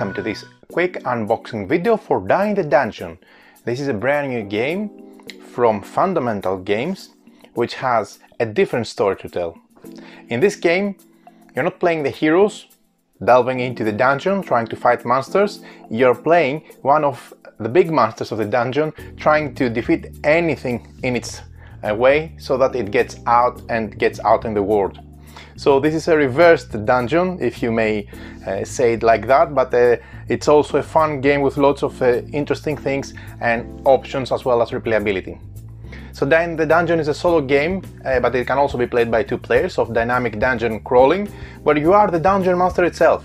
welcome to this quick unboxing video for Die in the Dungeon. This is a brand new game from Fundamental Games, which has a different story to tell. In this game, you're not playing the heroes, delving into the dungeon, trying to fight monsters. You're playing one of the big monsters of the dungeon, trying to defeat anything in its way so that it gets out in the world. So this is a reversed dungeon, if you may say it like that, but it's also a fun game with lots of interesting things and options as well as replayability. So Die in the Dungeon is a solo game, but it can also be played by two players of dynamic dungeon crawling, where you are the dungeon master itself.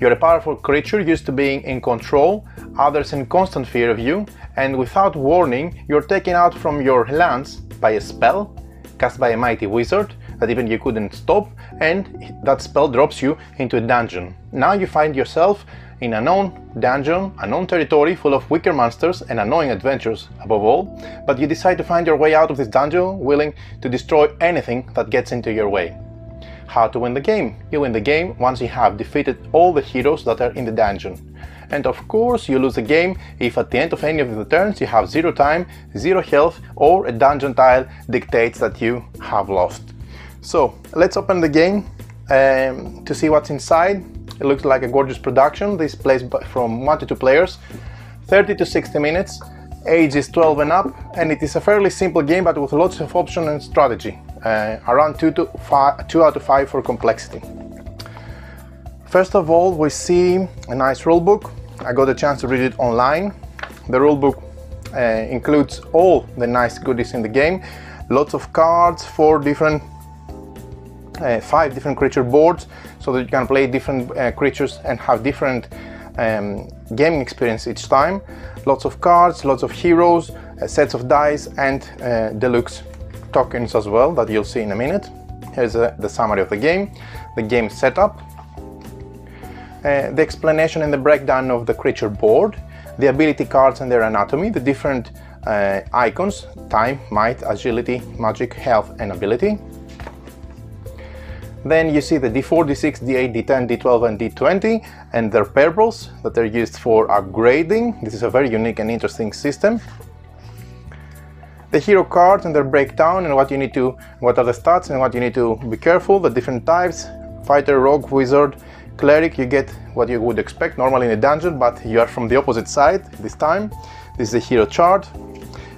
You're a powerful creature used to being in control, others in constant fear of you, and without warning you're taken out from your lands by a spell cast by a mighty wizard that even you couldn't stop, and that spell drops you into a dungeon. Now you find yourself in an unknown dungeon, unknown territory full of wicked monsters and annoying adventures above all, but you decide to find your way out of this dungeon, willing to destroy anything that gets into your way. How to win the game? You win the game once you have defeated all the heroes that are in the dungeon. And of course you lose the game if at the end of any of the turns you have 0 time, 0 health, or a dungeon tile dictates that you have lost. So let's open the game to see what's inside. It looks like a gorgeous production. This plays from 1 to 2 players, 30 to 60 minutes, age is 12 and up, and it is a fairly simple game but with lots of options and strategy, around 2 out of 5 for complexity. First of all, we see a nice rulebook. I got a chance to read it online. The rulebook includes all the nice goodies in the game, lots of cards, 5 different creature boards, so that you can play different creatures and have different gaming experience each time. Lots of cards, lots of heroes, sets of dice, and deluxe tokens as well that you'll see in a minute. Here's the summary of the game setup, the explanation and the breakdown of the creature board, the ability cards and their anatomy, the different icons: time, might, agility, magic, health, and ability. Then you see the D4, D6, D8, D10, D12 and D20 and their purples that are used for upgrading. This is a very unique and interesting system. The hero cards and their breakdown and what are the stats and what you need to be careful, the different types: fighter, rogue, wizard, cleric. You get what you would expect normally in a dungeon, but you are from the opposite side this time. This is the hero chart,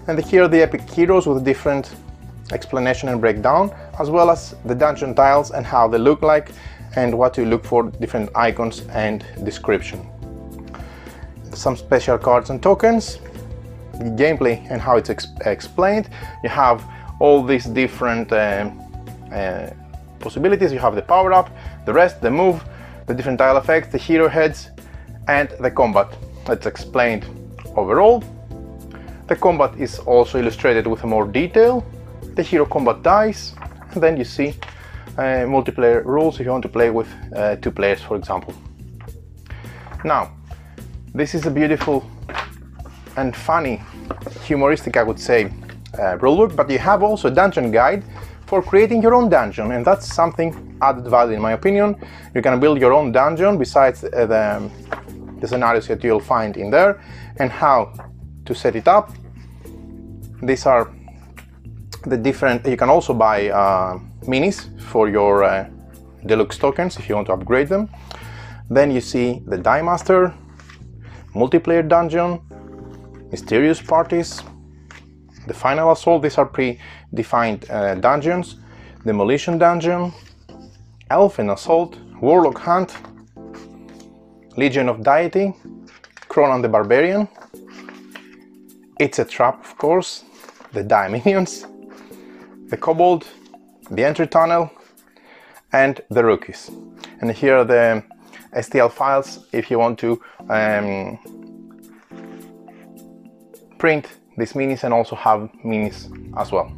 and here are the epic heroes with different explanation and breakdown, as well as the dungeon tiles and how they look like and what you look for, different icons and description. Some special cards and tokens, the gameplay and how it's explained. You have all these different possibilities. You have the power up, the rest, the move, the different tile effects, the hero heads, and the combat. That's explained overall. The combat is also illustrated with more detail. The hero combat dice, and then you see multiplayer rules if you want to play with 2 players, for example. Now, this is a beautiful and funny, humoristic, I would say, rulebook, but you have also a dungeon guide for creating your own dungeon, and that's something added value in my opinion. You can build your own dungeon besides the scenarios that you'll find in there, and how to set it up. These are the different. You can also buy minis for your deluxe tokens if you want to upgrade them. Then you see the Die Master, multiplayer dungeon, mysterious parties, the final assault. These are pre-defined dungeons, demolition dungeon, elfin assault, warlock hunt, legion of deity, Cronan the barbarian, it's a trap, of course, the die minions, the kobold, the entry tunnel, and the rookies. And here are the STL files if you want to print these minis and also have minis as well.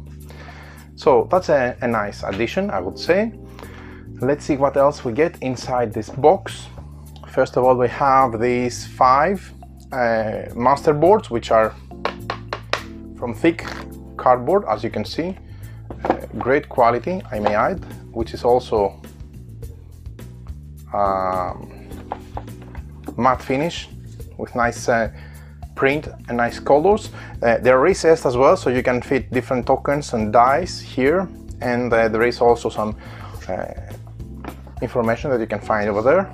So that's a nice addition, I would say. Let's see what else we get inside this box. First of all, we have these 5 master boards, which are from thick cardboard, as you can see. Great quality, I may add, which is also matte finish with nice print and nice colors. They're recessed as well, so you can fit different tokens and dice here, and there is also some information that you can find over there.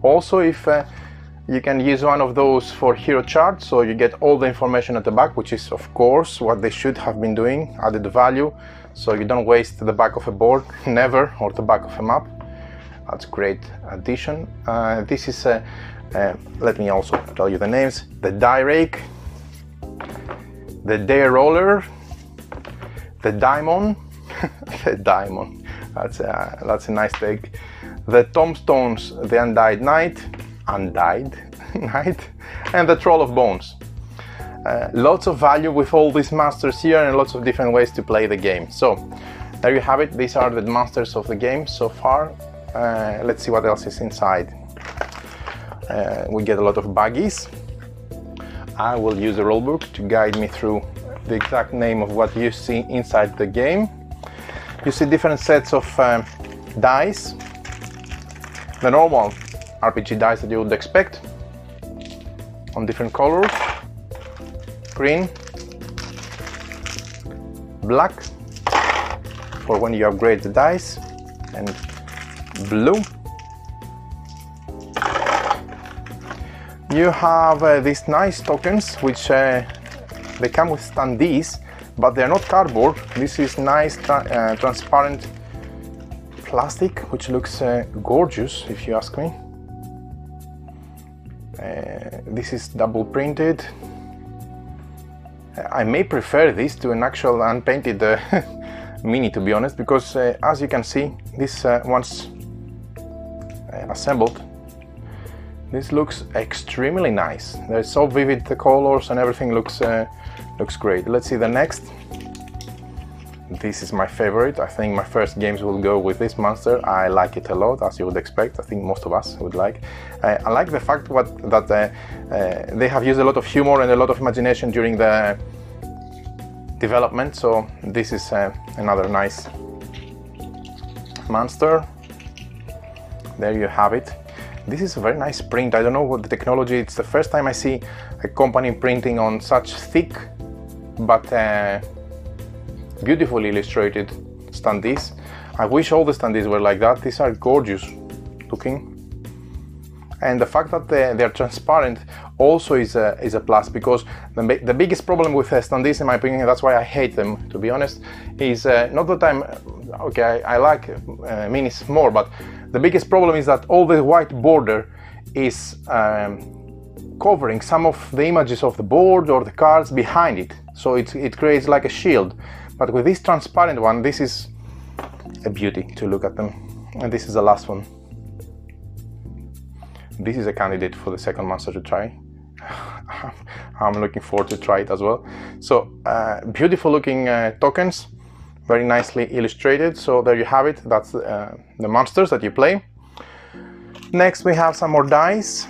Also, if you can use one of those for hero charts, so you get all the information at the back, which is of course what they should have been doing, added value, so you don't waste the back of a board, never, or the back of a map. That's a great addition. This is let me also tell you the names: the die rake, the day roller, the daimon, the daimon. That's a nice take. The tombstones, the undied knight, and the troll of bones. Lots of value with all these monsters here, and lots of different ways to play the game. So there you have it. These are the monsters of the game so far. Let's see what else is inside. We get a lot of buggies. I will use the rulebook to guide me through the exact name of what you see inside the game. You see different sets of dice. The normal RPG dice that you would expect, on different colors: green, black for when you upgrade the dice, and blue. You have these nice tokens, which they come with standees, but they're not cardboard. This is nice transparent plastic, which looks gorgeous, if you ask me. This is double printed. I may prefer this to an actual unpainted mini, to be honest, because as you can see, this once assembled, this looks extremely nice. They're so vivid, the colors and everything looks great. Let's see the next. This is my favorite. I think my first games will go with this monster. I like it a lot, as you would expect. I think most of us would like. I like the fact that they have used a lot of humor and a lot of imagination during the development. So this is another nice monster. There you have it. This is a very nice print. I don't know what the technology. It's the first time I see a company printing on such thick but beautifully illustrated standees. I wish all the standees were like that. These are gorgeous looking, and the fact that they're transparent also is a plus, because the biggest problem with standees, in my opinion, and that's why I hate them, to be honest, is not that I like minis more, but the biggest problem is that all the white border is covering some of the images of the board or the cards behind it, so it creates like a shield. But with this transparent one, this is a beauty to look at them. And this is the last one. This is a candidate for the second monster to try. I'm looking forward to try it as well. So beautiful looking tokens, very nicely illustrated. So there you have it. That's the monsters that you play. Next we have some more dice.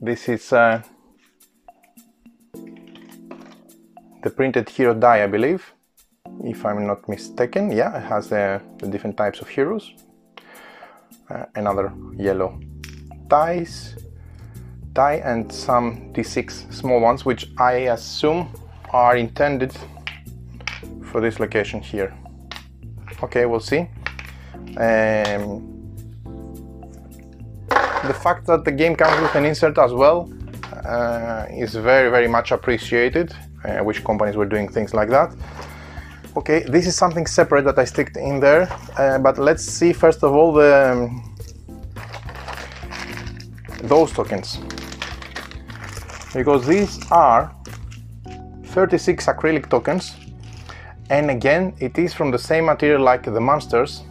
This is the printed hero die, I believe, if I'm not mistaken. Yeah, it has the different types of heroes. Another yellow die and some D6 small ones, which I assume are intended for this location here. Okay, we'll see. The fact that the game comes with an insert as well is very, very much appreciated. I wish companies were doing things like that. Okay, this is something separate that I sticked in there, but let's see first of all those tokens, because these are 36 acrylic tokens, and again it is from the same material like the monsters.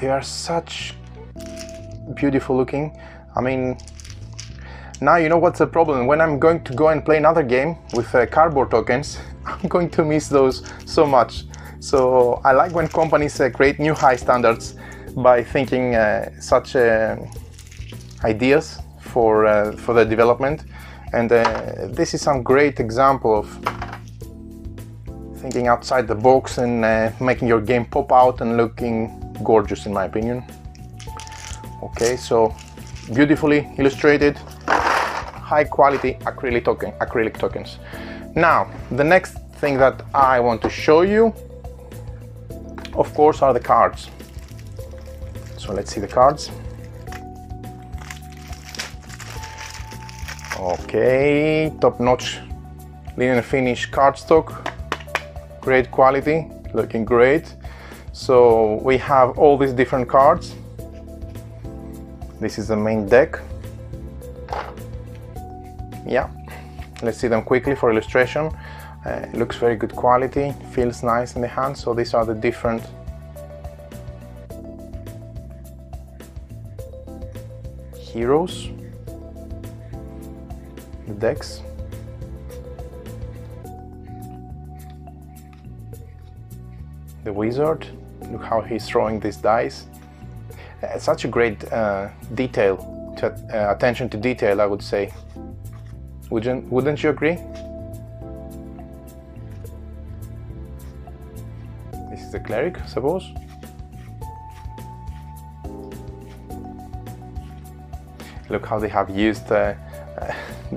They are such beautiful looking. I mean, now you know what's the problem. When I'm going to go and play another game with cardboard tokens, I'm going to miss those so much. So I like when companies create new high standards by thinking such ideas for the development, And this is some great example of thinking outside the box and making your game pop out and looking gorgeous, in my opinion. Okay, so beautifully illustrated, high quality acrylic tokens. Now, the next thing that I want to show you, of course, are the cards. So let's see the cards. Okay, top-notch linen finish cardstock, great quality, looking great. So we have all these different cards. This is the main deck. Yeah, let's see them quickly for illustration. It looks very good quality, feels nice in the hand. So these are the different heroes, the decks. The wizard, look how he's throwing these dice. Such a great attention to detail, I would say. Wouldn't you agree? This is the cleric, I suppose. Look how they have used the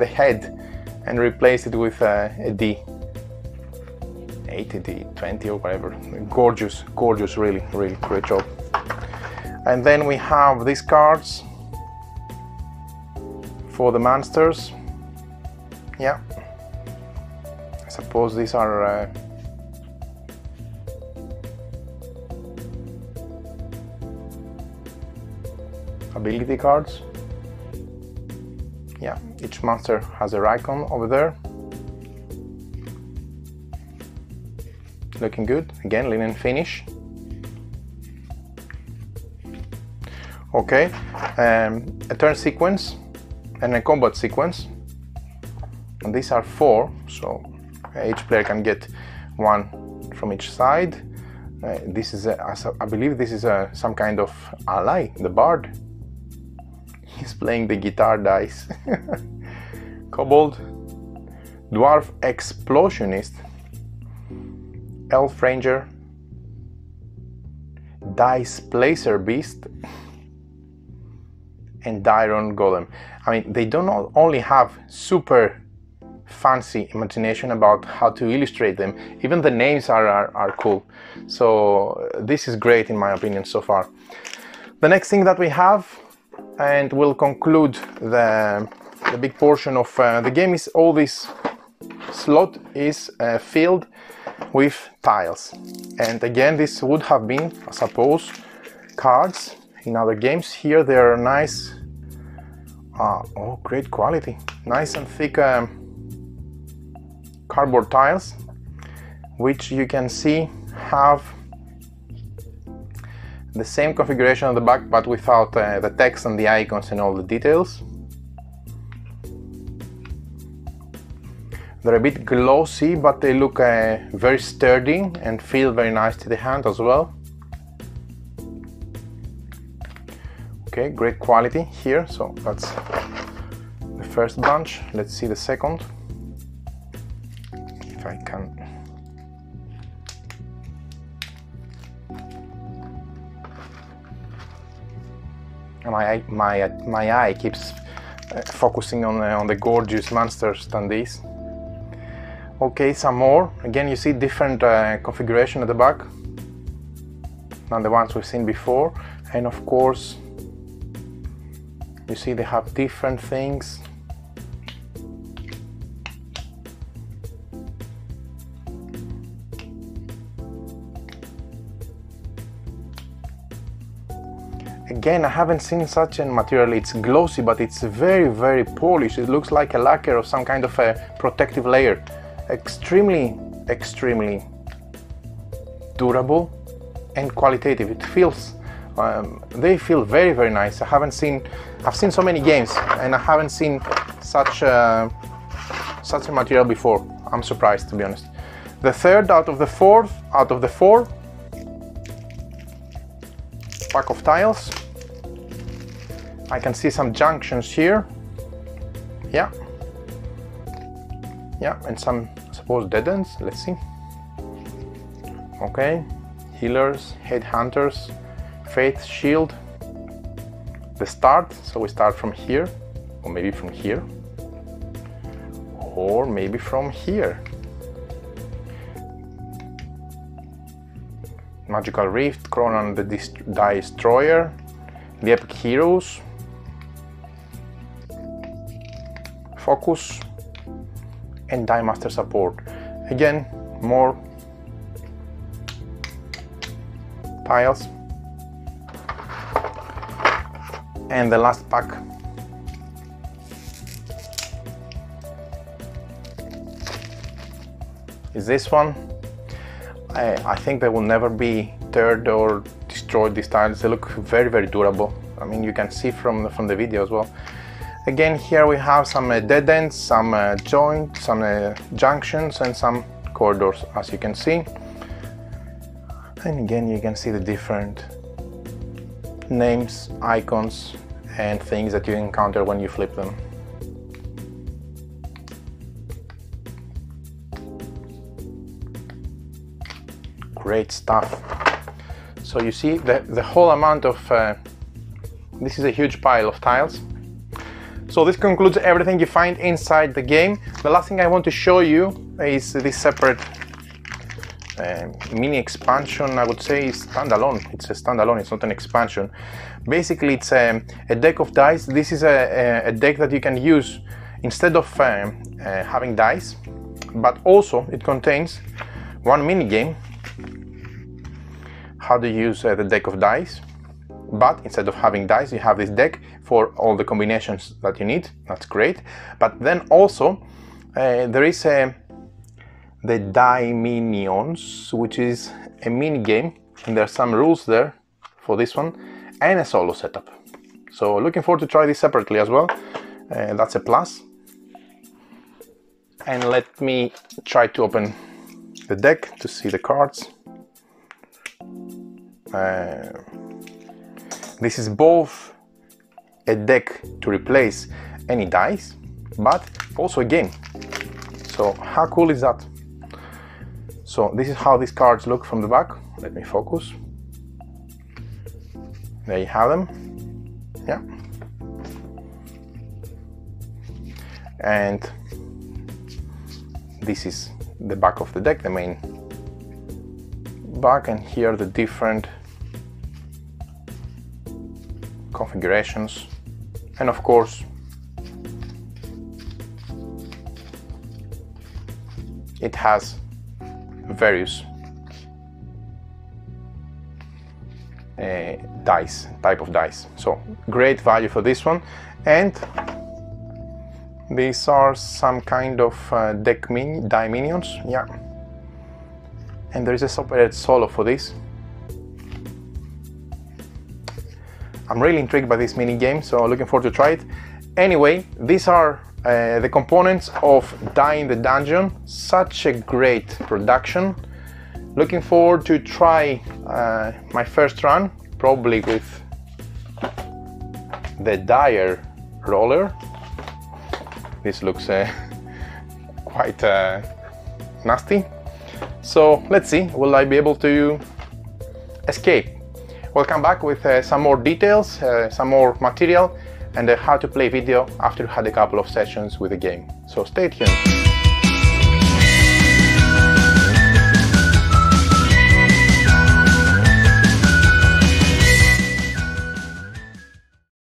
head and replaced it with a D. 80, D20 or whatever. Gorgeous, gorgeous, really, really great job. And then we have these cards for the monsters. Yeah, I suppose these are ability cards. Yeah, each monster has their icon over there. Looking good, again, linen finish. Okay, a turn sequence and a combat sequence. And these are 4, so each player can get 1 from each side. This is, I believe this is some kind of ally, the bard. He's playing the guitar dice. Kobold, dwarf explosionist, elf ranger, dice placer beast, and iron golem. I mean, they don't only have super fancy imagination about how to illustrate them, even the names are cool. So this is great in my opinion so far. The next thing that we have, and we'll conclude the big portion of the game, is all this slot is filled with tiles. And again, this would have been, I suppose, cards in other games. Here they are nice, oh, great quality, nice and thick cardboard tiles, which you can see have the same configuration on the back, but without the text and the icons and all the details. They're a bit glossy, but they look very sturdy and feel very nice to the hand as well. Okay, great quality here. So that's the first bunch. Let's see the second. If I can. My eye keeps focusing on the gorgeous monsters than these. Okay, some more. Again, you see different configuration at the back than the ones we've seen before, and of course you see they have different things. Again, I haven't seen such a material. It's glossy, but it's very, very polished. It looks like a lacquer or some kind of a protective layer. Extremely, extremely durable and qualitative. It feels, they feel very, very nice. I've seen so many games and I haven't seen such a material before. I'm surprised, to be honest. The third out of the four pack of tiles. I can see some junctions here. Yeah, Yeah, and some, I suppose, dead ends. Let's see. Okay, healers, headhunters, faith, shield. The start, so we start from here, or maybe from here, or maybe from here. Magical Rift, Cronan the Destroyer, the Epic Heroes, Focus, and Die Master Support. Again, more tiles. And the last pack is this one. I think they will never be teared or destroyed, these tiles. They look very, very durable. I mean, you can see from the video as well. Again, here we have some dead ends, some joints, some junctions, and some corridors, as you can see. And again, you can see the different names, icons, and things that you encounter when you flip them. Great stuff. So you see the whole amount of this is a huge pile of tiles. So this concludes everything you find inside the game. The last thing I want to show you is this separate mini expansion. I would say is standalone. It's a standalone, it's not an expansion. Basically, it's a deck of dice. This is a deck that you can use instead of having dice, but also it contains one mini game, how to use the deck of dice. But instead of having dice, you have this deck for all the combinations that you need. That's great. But then also there is the Die Minions, which is a mini game, and there are some rules there for this one, and a solo setup. So looking forward to try this separately as well. That's a plus. And let me try to open the deck to see the cards. This is both a deck to replace any dice, but also a game. So how cool is that? So this is how these cards look from the back. Let me focus. There you have them. Yeah. And this is the back of the deck, the main back, and here the different configurations, and of course it has various type of dice. So great value for this one. And these are some kind of die minions. Yeah, and there is a separate solo for this. I'm really intrigued by this mini game, so looking forward to try it. Anyway, these are the components of Die in the Dungeon. Such a great production. Looking forward to try my first run, probably with the Dire roller. This looks quite nasty. So let's see, will I be able to escape? We'll come back with some more details, some more material, and how to play video after you had a couple of sessions with the game. So stay tuned.